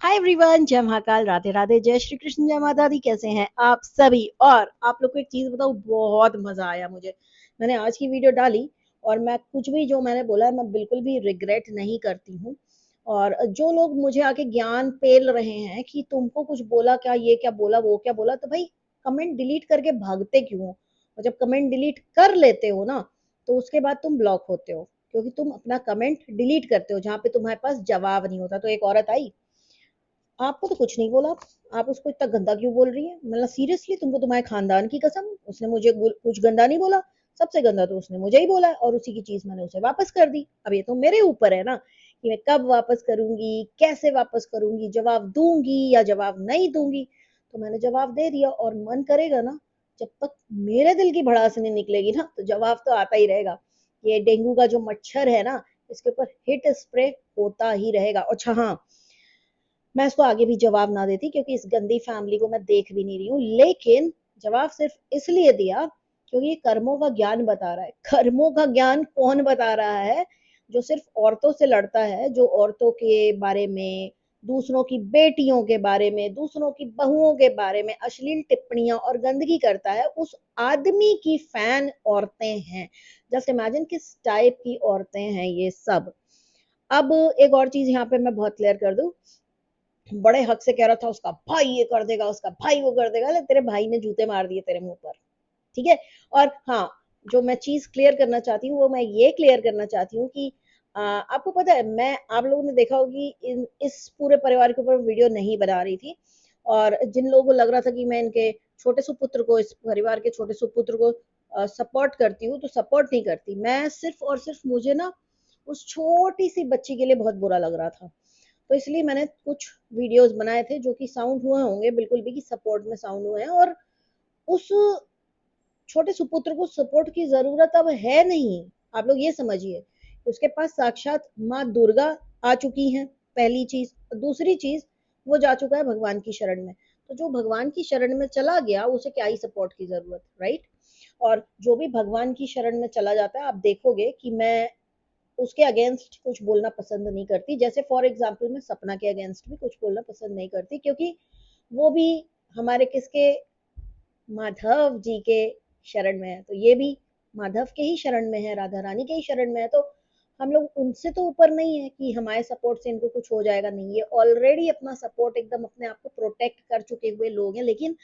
Hi everyone, जय महाकाल, राधे राधे, जय श्री कृष्ण, जय माता दी। कैसे हैं आप सभी? और आप लोग को एक चीज बताऊं, बहुत मजा आया मुझे। मैंने आज की वीडियो डाली और मैं कुछ भी जो मैंने बोला है मैं बिल्कुल भी रिग्रेट नहीं करती हूँ। और जो लोग मुझे आके ज्ञान पेल रहे हैं कि तुमको कुछ बोला क्या, ये क्या बोला, वो क्या बोला, तो भाई कमेंट डिलीट करके भागते क्यों हो? और जब कमेंट डिलीट कर लेते हो ना, तो उसके बाद तुम ब्लॉक होते हो, क्योंकि तुम अपना कमेंट डिलीट करते हो जहां पे तुम्हारे पास जवाब नहीं होता। तो एक औरत आई, आपको तो कुछ नहीं बोला, आप उसको इतना गंदा क्यों बोल रही है? मतलब सीरियसली, तुमको, तुम्हारे खानदान की कसम, उसने मुझे कुछ गंदा नहीं बोला। सबसे गंदा तो उसने मुझे ही बोला है और उसी की चीज मैंने उसे वापस कर दी। अब ये तो मेरे ऊपर है ना कि मैं कब वापस करूंगी, कैसे वापस करूंगी, जवाब दूंगी या जवाब नहीं दूंगी। तो मैंने जवाब दे दिया और मन करेगा ना, जब तक मेरे दिल की भड़ास नहीं निकलेगी ना, तो जवाब तो आता ही रहेगा। ये डेंगू का जो मच्छर है ना, इसके ऊपर हिट स्प्रे होता ही रहेगा। अच्छा हाँ, मैं इसको आगे भी जवाब ना देती क्योंकि इस गंदी फैमिली को मैं देख भी नहीं रही हूँ, लेकिन जवाब सिर्फ इसलिए दिया क्योंकि ये कर्मों का ज्ञान बता रहा है। कर्मों का ज्ञान कौन बता रहा है? जो सिर्फ औरतों से लड़ता है, जो औरतों के बारे में, दूसरों की बेटियों के बारे में, दूसरों की बहुओं के बारे में अश्लील टिप्पणियां और गंदगी करता है, उस आदमी की फैन औरतें हैं। जस्ट इमेजिन किस टाइप की औरतें हैं ये सब। अब एक और चीज यहाँ पे मैं बहुत क्लियर कर दूं, बड़े हक से कह रहा था उसका भाई ये कर देगा, उसका भाई वो कर देगा। ले, तेरे भाई ने जूते मार दिए तेरे मुंह पर, ठीक है? और हाँ, जो मैं चीज क्लियर करना चाहती हूँ वो मैं ये क्लियर करना चाहती हूँ कि आपको पता है, मैं, आप लोगों ने देखा होगी, इस पूरे परिवार के ऊपर वीडियो नहीं बना रही थी। और जिन लोगों को लग रहा था कि मैं इनके छोटे सुपुत्र को, इस परिवार के छोटे सुपुत्र को सपोर्ट करती हूँ, तो सपोर्ट नहीं करती मैं। सिर्फ और सिर्फ मुझे ना उस छोटी सी बच्ची के लिए बहुत बुरा लग रहा था, तो इसलिए मैंने कुछ वीडियोस बनाए थे जो कि साउंड हुए होंगे बिल्कुल भी, कि सपोर्ट में साउंड हुए हैं। और उस छोटे सुपुत्र को सपोर्ट की जरूरत अब है नहीं। आप लोग ये समझिए, उसके पास साक्षात माँ दुर्गा आ चुकी हैं, पहली चीज। दूसरी चीज, वो जा चुका है भगवान की शरण में। तो जो भगवान की शरण में चला गया उसे क्या ही सपोर्ट की जरूरत, राइट? और जो भी भगवान की शरण में चला जाता है, आप देखोगे कि मैं उसके अगेंस्ट कुछ बोलना पसंद नहीं करती। जैसे फॉर एग्जाम्पल मैं सपना के अगेंस्ट भी कुछ बोलना पसंद नहीं करती, क्योंकि वो भी हमारे किसके, माधव जी के शरण में है, तो ये भी माधव के ही शरण में है, राधा रानी के ही शरण में है। तो हम लोग उनसे तो ऊपर नहीं है कि हमारे सपोर्ट से इनको कुछ हो जाएगा। नहीं, ये ऑलरेडी अपना सपोर्ट एकदम अपने आप को प्रोटेक्ट कर चुके हुए लोग हैं। लेकिन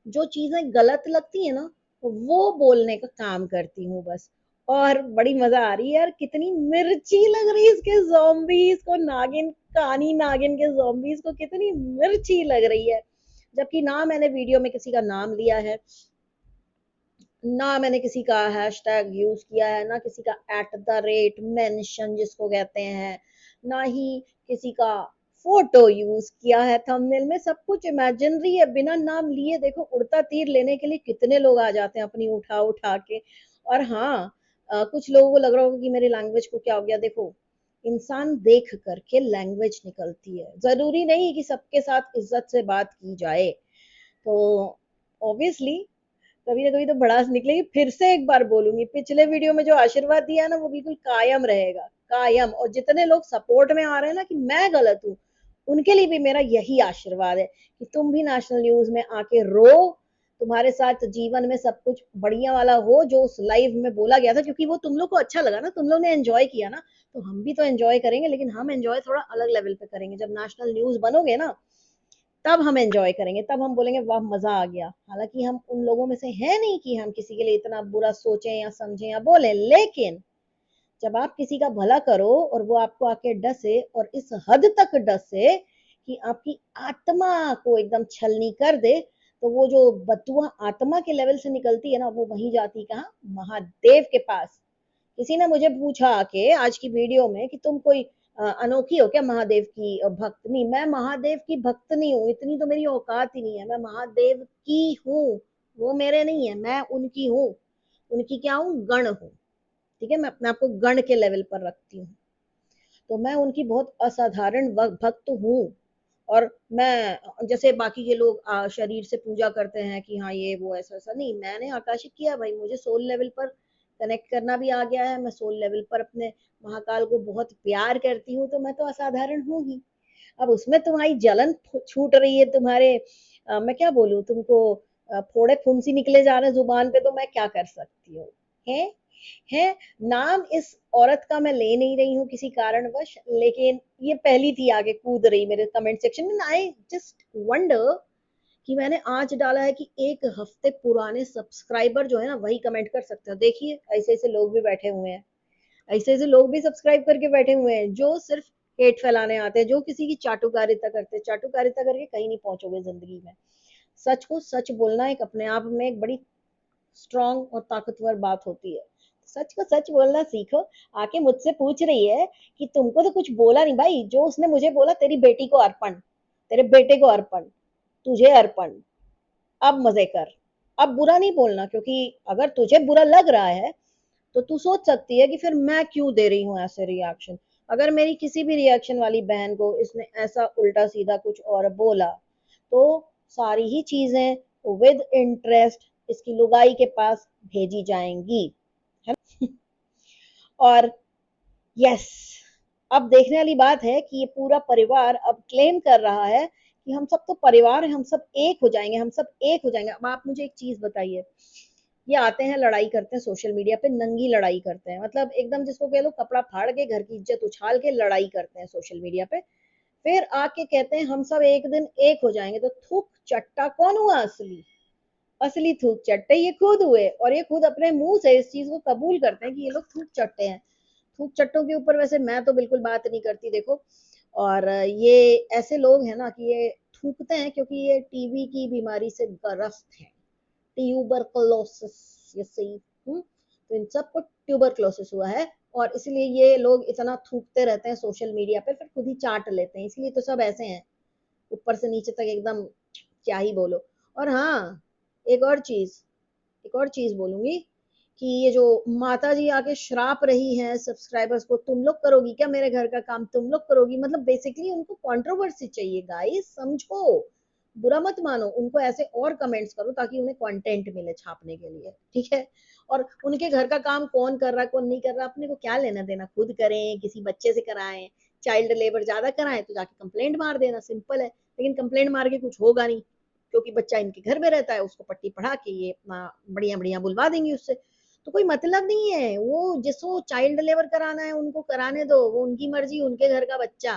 जो चीजें गलत लगती है ना, वो बोलने का काम करती हूँ बस। और बड़ी मजा आ रही है यार, कितनी मिर्ची लग रही है इसके zombies को, नागिन, कानी नागिन के zombies को कितनी मिर्ची लग रही है। जबकि ना मैंने वीडियो में किसी का नाम लिया है, ना मैंने किसी का हैशटैग यूज किया है, ना किसी का @ मेंशन जिसको कहते हैं, ना ही किसी का फोटो यूज किया है थंबनेल में। सब कुछ इमेजिनरी है, बिना नाम लिए। देखो, उड़ता तीर लेने के लिए कितने लोग आ जाते हैं अपनी उठा उठा के। और हाँ, कुछ लोगों को लग रहा होगा कि मेरी लैंग्वेज को क्या हो गया। देखो, इंसान देख करके लैंग्वेज निकलती है, जरूरी नहीं कि सबके साथ इज्जत से बात की जाए। तो ऑब्वियसली कभी ना कभी तो भड़ास निकलेगी। फिर से एक बार बोलूंगी, पिछले वीडियो में जो आशीर्वाद दिया ना, वो बिल्कुल कायम रहेगा, कायम। और जितने लोग सपोर्ट में आ रहे हैं ना कि मैं गलत हूँ, उनके लिए भी मेरा यही आशीर्वाद है कि तुम भी नेशनल न्यूज में आके रो, तुम्हारे साथ जीवन में सब कुछ बढ़िया वाला हो जो उस लाइव में बोला गया था। क्योंकि वो तुम लोग को अच्छा लगा ना, तुम लोग ने एंजॉय किया ना, तो हम भी तो एंजॉय करेंगे। लेकिन हम एंजॉय थोड़ा अलग लेवल पे करेंगे। जब नेशनल न्यूज बनोगे ना, तब हम एंजॉय करेंगे, तब हम बोलेंगे वाह मजा आ गया। हालांकि हम उन लोगों में से है नहीं कि हम किसी के लिए इतना बुरा सोचें या समझें या बोलें, लेकिन जब आप किसी का भला करो और वो आपको आके डसे, और इस हद तक डसे कि आपकी आत्मा को एकदम छलनी कर दे, तो वो जो बदुआ आत्मा के लेवल से निकलती है ना, वो वहीं जाती कहाँ, महादेव के पास। किसी ने मुझे पूछा कि आज की वीडियो में कि तुम कोई अनोखी हो क्या महादेव की भक्त? नहीं, मैं महादेव की भक्त नहीं हूँ, इतनी तो मेरी औकात ही नहीं है। मैं महादेव की हूँ, वो मेरे नहीं है, मैं उनकी हूँ। उनकी क्या हूँ, गण हूँ। ठीक है, मैं अपने आप को गण के लेवल पर रखती हूँ। तो मैं उनकी बहुत असाधारण भक्त हूँ। और मैं, जैसे बाकी के लोग शरीर से पूजा करते हैं कि हाँ ये वो, ऐसा ऐसा नहीं। मैंने आकाशित किया भाई, मुझे सोल लेवल पर कनेक्ट करना भी आ गया है। मैं सोल लेवल पर अपने महाकाल को बहुत प्यार करती हूँ, तो मैं तो असाधारण हूँ ही। अब उसमें तुम्हारी जलन छूट रही है, तुम्हारे मैं क्या बोलूँ तुमको, फोड़े फुंसी निकले जा रहे हैं जुबान पे, तो मैं क्या कर सकती हूँ? है है नाम इस औरत का मैं ले नहीं रही हूँ किसी कारणवश, लेकिन ये पहली थी आगे कूद रही मेरे कमेंट सेक्शन में। आई जस्ट वंडर कि मैंने आज डाला है कि 1 हफ्ते पुराने सब्सक्राइबर जो है ना वही कमेंट कर सकते हो। देखिए ऐसे-ऐसे लोग भी बैठे हुए हैं, ऐसे-ऐसे लोग भी सब्सक्राइब करके बैठे हुए हैं जो सिर्फ हेट फैलाने आते हैं, जो किसी की चाटुकारिता करते हैं। चाटुकारिता करके कहीं नहीं पहुंचोगे जिंदगी में। सच को सच बोलना एक अपने आप में एक बड़ी स्ट्रांग और ताकतवर बात होती है। सच को सच बोलना सीखो। आके मुझसे पूछ रही है कि तुमको तो कुछ बोला नहीं भाई, जो उसने मुझे बोला तेरी बेटी को अर्पण, तेरे बेटे को अर्पण, तुझे अर्पण। अब मजे कर, अब बुरा नहीं बोलना, क्योंकि अगर तुझे बुरा लग रहा है तो तू सोच सकती है कि फिर मैं क्यों दे रही हूँ ऐसे रिएक्शन। अगर मेरी किसी भी रिएक्शन वाली बहन को इसने ऐसा उल्टा सीधा कुछ और बोला तो सारी ही चीजें विद इंटरेस्ट इसकी लुगाई के पास भेजी जाएंगी, है ना? और यस, अब देखने वाली बात है कि ये पूरा परिवार अब क्लेम कर रहा है कि हम सब तो परिवार हैं, हम सब एक हो जाएंगे, हम सब एक हो जाएंगे। अब आप मुझे एक चीज बताइए, ये आते हैं लड़ाई करते हैं सोशल मीडिया पे, नंगी लड़ाई करते हैं, मतलब एकदम जिसको कह लो कपड़ा फाड़ के घर की इज्जत उछाल के लड़ाई करते हैं सोशल मीडिया पे, फिर आके कहते हैं हम सब एक दिन एक हो जाएंगे। तो थूक चट्टा कौन हुआ असली? असली थूक चट्टे ये खुद हुए, और ये खुद अपने मुंह से इस चीज को कबूल करते हैं कि ये लोग थूक चट्टे हैं। थूक चट्टों के ऊपर वैसे मैं तो बिल्कुल बात नहीं करती, देखो। और ये ऐसे लोग हैं ना कि ये थूकते हैं क्योंकि ये टीबी की बीमारी से ग्रस्त है, ट्यूबरकुलोसिस, ये सही। तो इन सबको ट्यूबरकुलोसिस हुआ है, और इसलिए ये लोग इतना थूकते रहते हैं सोशल मीडिया पर, फिर खुद ही चाट लेते हैं, इसलिए तो सब ऐसे हैं ऊपर से नीचे तक एकदम, क्या ही बोलो। और हाँ, एक और चीज, एक और चीज बोलूंगी कि ये जो माता जी आके श्राप रही हैं सब्सक्राइबर्स को, तुम लोग करोगी क्या मेरे घर का काम, तुम लोग करोगी, मतलब बेसिकली उनको कंट्रोवर्सी चाहिए गाइस, समझो। बुरा मत मानो, उनको ऐसे और कमेंट्स करो ताकि उन्हें कंटेंट मिले छापने के लिए, ठीक है। और उनके घर का काम कौन कर रहा है कौन नहीं कर रहा, अपने को क्या लेना देना, खुद करें, किसी बच्चे से कराएं, चाइल्ड लेबर ज्यादा कराएं तो जाके कंप्लेंट मार देना, सिंपल है। लेकिन कंप्लेंट मार के कुछ होगा नहीं, क्योंकि बच्चा इनके घर में रहता है, उसको पट्टी पढ़ा के ये अपना बढ़िया बढ़िया बुलवा देंगी उससे। तो कोई मतलब नहीं है, वो जिसको चाइल्ड लेबर कराना है उनको कराने दो, वो उनकी मर्जी, उनके घर का बच्चा,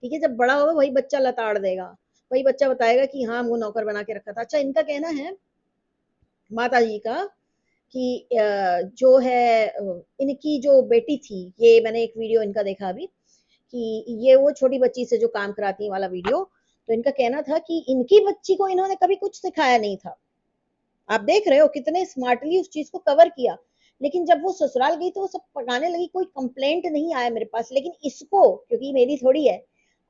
ठीक है। जब बड़ा होगा वही बच्चा लताड़ देगा, वही बच्चा बताएगा कि हाँ वो नौकर बना के रखा था। अच्छा, इनका कहना है माता जी का कि जो है इनकी जो बेटी थी, ये मैंने एक वीडियो इनका देखा अभी, कि ये वो छोटी बच्ची से जो काम कराती है वाला वीडियो, तो इनका कहना था कि इनकी बच्ची को इन्होंने कभी कुछ सिखाया नहीं था। आप देख रहे हो कितने स्मार्टली उस चीज को कवर किया। लेकिन जब वो ससुराल गई तो वो सब पकाने लगी, कोई कंप्लेंट नहीं आया मेरे पास, लेकिन इसको, क्योंकि मेरी थोड़ी है,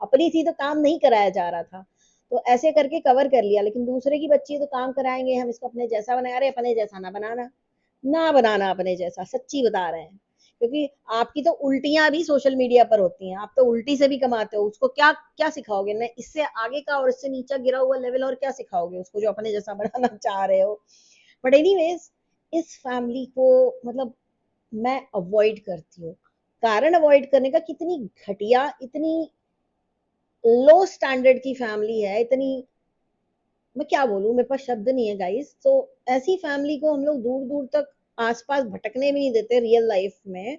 अपनी थी तो काम नहीं कराया जा रहा था, तो ऐसे करके कवर कर लिया। लेकिन दूसरे की बच्ची है तो काम कराएंगे, हम इसको अपने जैसा बना रहे, अपने जैसा ना बनाना, ना बनाना अपने जैसा, सच्ची बता रहे हैं। क्योंकि आपकी तो उल्टियां भी सोशल मीडिया पर होती हैं, आप तो उल्टी से भी कमाते हो, उसको क्या क्या सिखाओगे ना, इससे आगे का और इससे नीचा गिरा हुआ लेवल और क्या सिखाओगे उसको, जो अपने जैसा बनाना चाह रहे हो। बट एनीवेज, इस फैमिली को मतलब मैं अवॉइड करती हूँ। कारण अवॉइड करने का, कितनी घटिया, इतनी लो स्टैंडर्ड की फैमिली है, इतनी, मैं क्या बोलूं, मेरे पास शब्द नहीं है गाइस। तो ऐसी फैमिली को हम लोग दूर दूर तक आसपास भटकने भी नहीं देते रियल लाइफ में,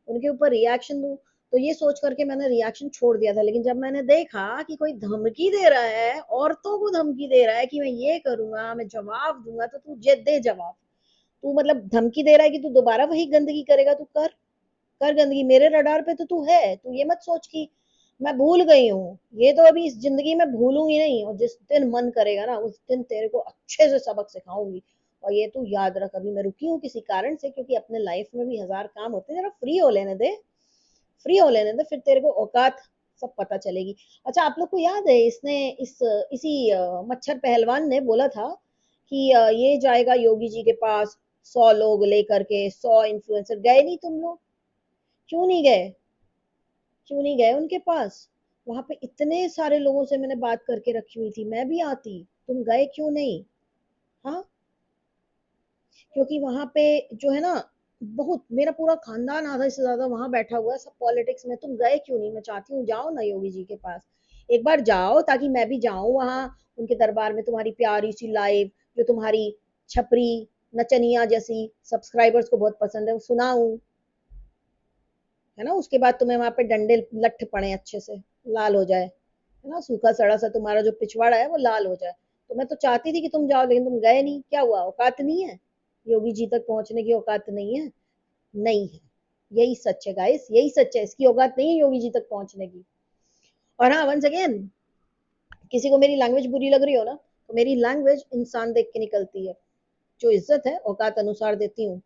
उनके ऊपर रिएक्शन दूं। तो ये सोच करके मैंने रिएक्शन छोड़ दिया था, लेकिन जब मैंने देखा कि कोई धमकी दे रहा है, औरतों को धमकी दे रहा है कि मैं ये करूंगा, मैं जवाब दूंगा, तो तू दे जवाब। तू मतलब धमकी दे रहा है कि तू दोबारा वही गंदगी करेगा, तू कर, कर गंदगी, मेरे रडार पे तो तू है। तू ये मत सोच कि मैं भूल गई हूँ, ये तो अभी इस जिंदगी में भूलूंगी नहीं, और जिस दिन मन करेगा ना उस दिन तेरे को अच्छे से सबक सिखाऊंगी। और ये तू याद रख, अभी मैं रुकी हूँ किसी कारण से, क्योंकि अपने लाइफ में भी हजार काम होते हैं, जरा फ्री हो लेने दे, फ्री हो लेने दे, फिर तेरे को औकात सब पता चलेगी। अच्छा, आप लोग को याद है इसने इसी मच्छर पहलवान ने बोला था कि ये जाएगा योगी जी के पास 100 लोग लेकर के, 100 इन्फ्लुएंसर, गए नहीं तुम लोग? क्यों नहीं गए? क्यों नहीं गए उनके पास? वहां पे इतने सारे लोगों से मैंने बात करके रखी हुई थी, मैं भी आती, तुम गए क्यों नहीं? हाँ, क्योंकि वहां पे जो है ना, बहुत, मेरा पूरा खानदान आधा से ज्यादा वहां बैठा हुआ है, सब पॉलिटिक्स में, तुम गए क्यों नहीं? मैं चाहती हूँ जाओ ना योगी जी के पास, एक बार जाओ ताकि मैं भी जाऊं वहां उनके दरबार में, तुम्हारी प्यारी सी लाइव जो तुम्हारी छपरी नचनिया जैसी सब्सक्राइबर्स को बहुत पसंद है वो सुनाऊं, है ना। उसके बाद तुम्हें वहां पे डंडे लठ पड़े अच्छे से, लाल हो जाए, है ना, सूखा सड़ा सा तुम्हारा जो पिछवाड़ा है वो लाल हो जाए। तो मैं तो चाहती थी कि तुम जाओ, लेकिन तुम गए नहीं, क्या हुआ, औकात नहीं है, योगी जी तक पहुंचने की औकात नहीं है। नहीं है, यही सच है गाइस, यही सच है, इसकी औकात नहीं है योगी जी तक पहुंचने की। और हाँ, वंस अगेन, किसी को मेरी लैंग्वेज बुरी लग रही हो ना, तो मेरी लैंग्वेज इंसान देख के निकलती है, जो इज्जत है औकात अनुसार देती हूँ।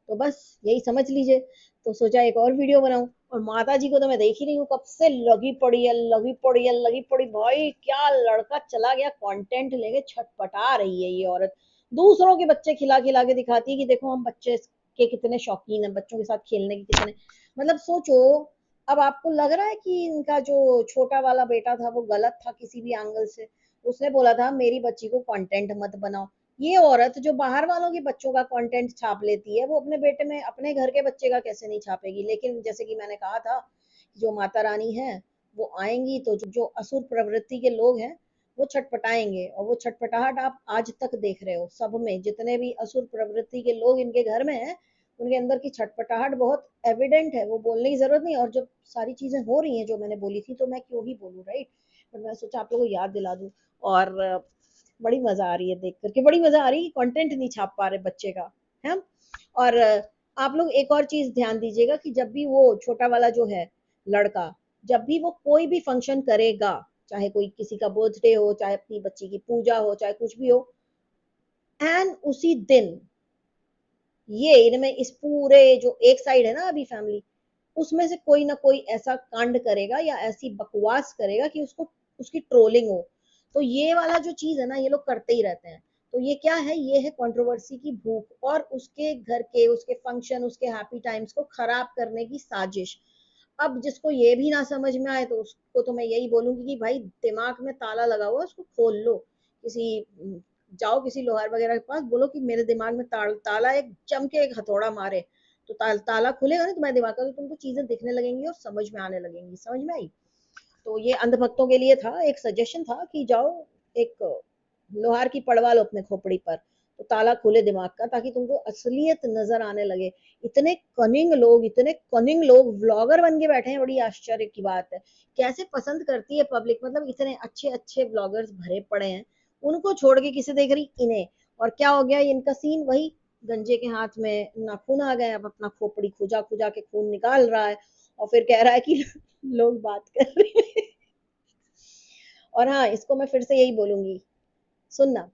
तो बस यही समझ लीजिए। तो सोचा एक और वीडियो बनाऊं, और माता जी को तो मैं देख ही नहीं हूँ, कब से लगी पड़ी है, लगी पड़ी है, लगी पड़ी, भाई क्या लड़का चला गया कंटेंट लेके, छटपटा रही है ये औरत। दूसरों के बच्चे खिला खिला के दिखाती है कि देखो हम बच्चे के कितने शौकीन हैं, बच्चों के साथ खेलने के कितने, मतलब सोचो। अब आपको लग रहा है कि इनका जो छोटा वाला बेटा था वो गलत था किसी भी एंगल से? उसने बोला था मेरी बच्ची को कंटेंट मत बनाओ। ये औरत जो बाहर वालों के बच्चों का कंटेंट छाप लेती है, वो अपने बेटे में, अपने घर के बच्चे का कैसे नहीं छापेगी? लेकिन जैसे कि मैंने कहा था, जो माता रानी है वो आएंगी तो जो असुर प्रवृत्ति के लोग हैं वो छटपटाएंगे, और वो छटपटाहट आप आज तक देख रहे हो सब में, जितने भी असुर प्रवृत्ति के लोग इनके घर में हैं उनके अंदर की छटपटाहट बहुत एविडेंट है, वो बोलने की जरूरत नहीं। और जब सारी चीजें हो रही हैं जो मैंने बोली थी तो मैं क्यों ही बोलूं, राइट। बट मैं सोचा आप लोगों को याद दिला दूं। और बड़ी मजा आ रही है देख करके, बड़ी मजा आ रही है, कंटेंट नहीं छाप पा रहे बच्चे का, है। और आप लोग एक और चीज ध्यान दीजिएगा कि जब भी वो छोटा वाला जो है लड़का, जब भी वो कोई भी फंक्शन करेगा, चाहे कोई किसी का बर्थडे हो, चाहे अपनी बच्ची की पूजा हो, चाहे कुछ भी हो, एंड उसी दिन ये इनमें इस पूरे जो एक साइड है ना अभी फैमिली, उसमें से कोई ना कोई ऐसा कांड करेगा या ऐसी बकवास करेगा कि उसको, उसकी ट्रोलिंग हो। तो ये वाला जो चीज है ना ये लोग करते ही रहते हैं। तो ये क्या है, ये है कंट्रोवर्सी की भूख, और उसके घर के, उसके फंक्शन, उसके हैप्पी टाइम्स को खराब करने की साजिश। अब जिसको ये भी ना समझ में आए तो उसको तो मैं यही बोलूंगी कि भाई दिमाग में ताला लगा हुआ है, उसको खोल लो। किसी, जाओ किसी लोहार वगैरह के पास, बोलो कि मेरे दिमाग में ताला एक जम के एक हथौड़ा मारे, तो ताला खुलेगा ना तुम्हारे दिमाग का, तो तुमको चीजें दिखने लगेंगी और समझ में आने लगेंगी। समझ में आई? तो ये अंधभक्तों के लिए था, एक सजेशन था कि जाओ एक लोहार की पड़वा लो अपने खोपड़ी पर, तो ताला खोले दिमाग का, ताकि तुमको असलियत नजर आने लगे। इतने कनिंग लोग, इतने कनिंग लोग व्लॉगर बन के बैठे हैं, बड़ी आश्चर्य की बात है। कैसे पसंद करती है पब्लिक, मतलब इतने अच्छे अच्छे व्लॉगर्स भरे पड़े हैं, उनको छोड़ के किसे देख रही, इन्हें। और क्या हो गया इनका सीन, वही गंजे के हाथ में नाखून आ गए, अब अपना खोपड़ी खुजा खुजा के खून निकाल रहा है, और फिर कह रहा है कि लोग बात कर रहे हैं। और हाँ, इसको मैं फिर से यही बोलूंगी, सुनना,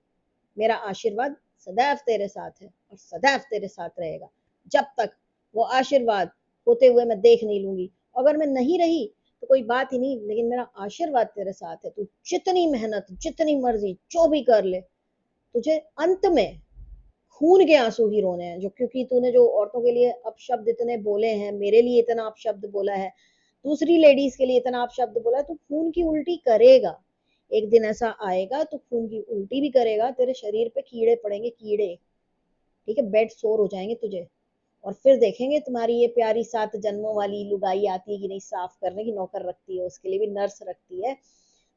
मेरा आशीर्वाद सदैव तेरे साथ है और सदैव तेरे साथ रहेगा, जब तक वो आशीर्वाद होते हुए मैं देख नहीं लूंगी। अगर मैं नहीं रही तो कोई बात ही नहीं, लेकिन मेरा आशीर्वाद तेरे साथ है। तू जितनी मेहनत, जितनी मर्जी, जो भी कर ले, तुझे अंत में खून के आंसू ही रोने हैं। जो, क्योंकि तूने जो औरतों के लिए अपशब्द इतने बोले हैं, मेरे लिए इतना अपशब्द बोला है, दूसरी लेडीज के लिए इतना अपशब्द बोला है, तो खून की उल्टी करेगा। एक दिन ऐसा आएगा तो खून की उल्टी भी करेगा, तेरे शरीर पे कीड़े पड़ेंगे, कीड़े, ठीक है, बेड सोर हो जाएंगे तुझे। और फिर देखेंगे तुम्हारी ये प्यारी 7 जन्मों वाली लुगाई आती है कि नहीं, साफ करने की नौकर रखती है, उसके लिए भी नर्स रखती है,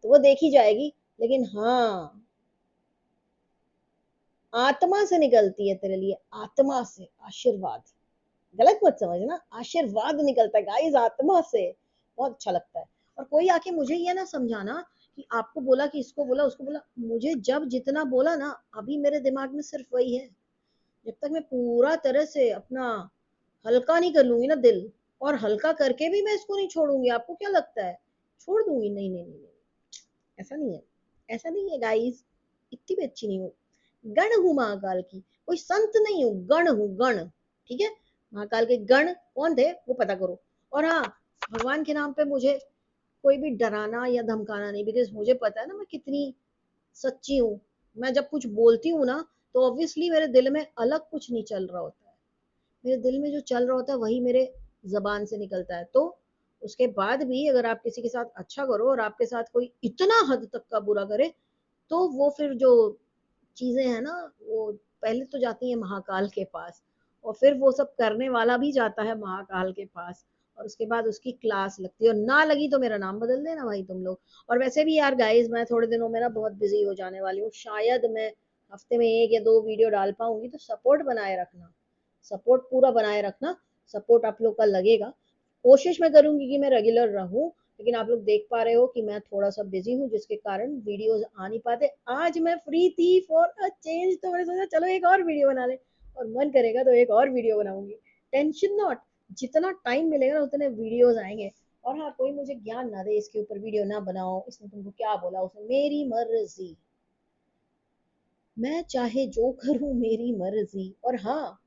तो वो देखी जाएगी। लेकिन हाँ, आत्मा से निकलती है तेरे लिए, आत्मा से आशीर्वाद, गलत मत समझना, आशीर्वाद निकलता है गाइस आत्मा से। बहुत अच्छा लगता है। और कोई आके मुझे ये ना समझाना कि आपको बोला, कि इसको बोला, उसको बोला, मुझे जब जितना बोला ना, अभी मेरे दिमाग में सिर्फ वही है। जब तक मैं पूरा तरह से अपना हल्का नहीं कर लूंगी ना दिल, और हल्का करके भी मैं इसको नहीं छोड़ूंगी, आपको क्या लगता है छोड़ दूंगी? नहीं नहीं नहीं, ऐसा नहीं है, ऐसा नहीं है गाइस, इतनी भी अच्छी नहीं हूँ। गण हूँ महाकाल की, कोई संत नहीं हूँ, गण हूँ, गण, ठीक है। महाकाल के गण कौन थे वो पता करो। और हाँ, भगवान के नाम पे मुझे कोई भी डराना या धमकाना नहीं, बिकॉज मुझे पता है ना मैं कितनी सच्ची हूँ। मैं जब कुछ बोलती हूँ ना, तो ऑब्वियसली मेरे दिल में अलग कुछ नहीं चल रहा होता है, मेरे दिल में जो चल रहा होता है वही मेरे जबान से निकलता है। तो उसके बाद भी अगर आप किसी के साथ अच्छा करो और आपके साथ कोई इतना हद तक का बुरा करे, तो वो फिर जो चीजें हैं ना, वो पहले तो जाती है महाकाल के पास, और फिर वो सब करने वाला भी जाता है महाकाल के पास, और उसके बाद उसकी क्लास लगती है, और ना लगी तो मेरा नाम बदल देना भाई तुम लोग। और वैसे भी यार गाइज, मैं थोड़े दिनों में ना बहुत बिजी हो जाने वाली हूँ, शायद मैं हफ्ते में 1 या 2 वीडियो डाल पाऊंगी, तो सपोर्ट बनाए रखना, सपोर्ट पूरा बनाए रखना, सपोर्ट आप लोग का लगेगा। कोशिश मैं करूंगी कि मैं रेगुलर रहूं, लेकिन आप लोग देख पा रहे हो कि मैं थोड़ा सा बिजी हूँ, जिसके कारण वीडियोस आ नहीं पाते। आज मैं फ्री थी फॉर अ चेंज, तो मैंने सोचा चलो एक और वीडियो बना ले, और मन करेगा तो एक और वीडियो बनाऊंगी। टेंशन नॉट, जितना टाइम मिलेगा ना उतने वीडियोस आएंगे। और हाँ, कोई मुझे ज्ञान ना दे इसके ऊपर वीडियो ना बनाओ, इसने तुमको क्या बोला, उसने, मेरी मर्जी, मैं चाहे जो करूं, मेरी मर्जी। और हाँ,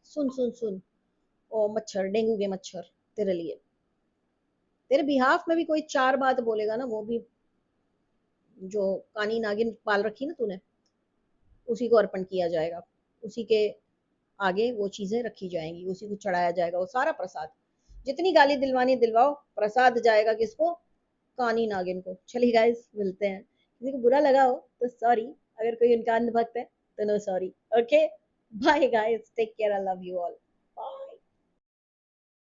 सुन सुन सुन, ओ मच्छर, डेंगू के मच्छर, तेरे लिए, तेरे बिहाफ में भी कोई 4 बात बोलेगा ना, वो भी जो कानी नागिन पाल रखी ना तूने, उसी को अर्पण किया जाएगा, उसी के आगे वो चीजें रखी जाएंगी, उसी को चढ़ाया जाएगा वो सारा प्रसाद। जितनी गाली दिलवानी दिलवाओ, प्रसाद जाएगा किसको? कानी नागिन को। चलिए गाइस, मिलते हैं। किसी को बुरा लगा हो तो सॉरी, अगर कोई उनका अंधभक्त है तो no sorry. Okay, bye guys, take care, I love you all.